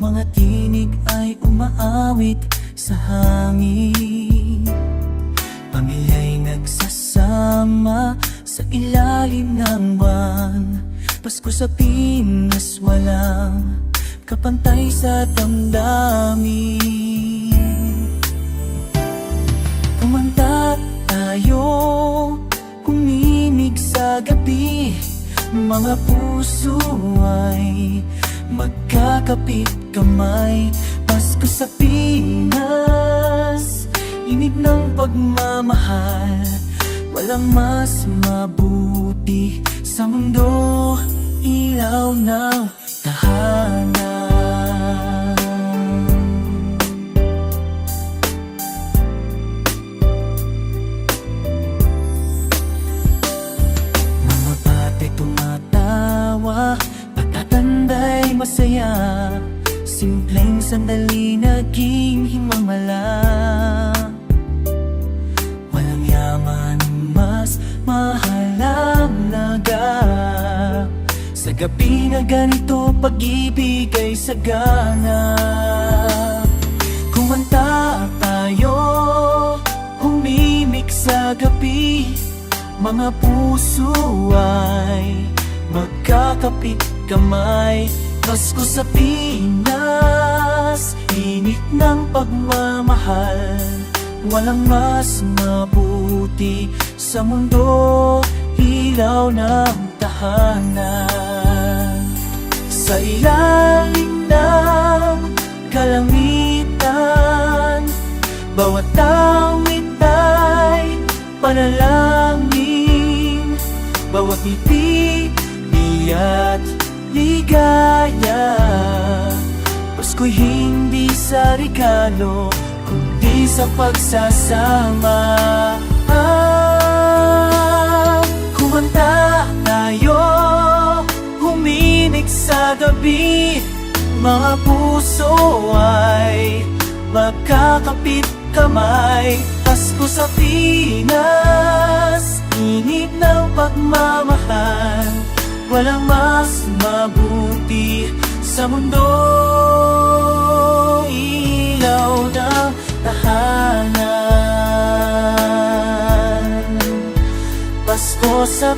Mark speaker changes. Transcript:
Speaker 1: Mga tinig ay umaawit sa hangin. Pamilya'y nagsasama sa ilalim ng buwan. Pasko sa Pinas, walang kapantay sa damdamin. Kumanta tayo, uminig sa gabi. Mga puso ay magkakapit kamay. Pasko sa Pinas, inig ng pagmamahal. Walang mas mabuti sa mundo, ilaw ng tahanan. Mga bata'y tumatawa, pagtatanday masaya. Simpleng sandali naging himamala. Walang yaman mas mahalaga. Sa gabi na ganito, pag-ibig ay sagana. Kumanta tayo, humimik sa gabi. Mga puso ay magkakapit kamay. Pasko sa Pinas, init ng pagmamahal. Walang mas mabuti sa mundo, ilaw ng tahanan. Sa ilalim ng kalangitan, bawat awit ay panalangin. Bawat ngiti, at ligaya. Pasko'y hindi sa regalo, kundi sa pagsasama. Kumanta tayo, huminig sa gabi. Mga puso ay magkakapit kamay. Pasko sa Pinas, init ng pagmamahal. Walang mas mabuti sa mundo, ilaw ng tahanan. Pasko sa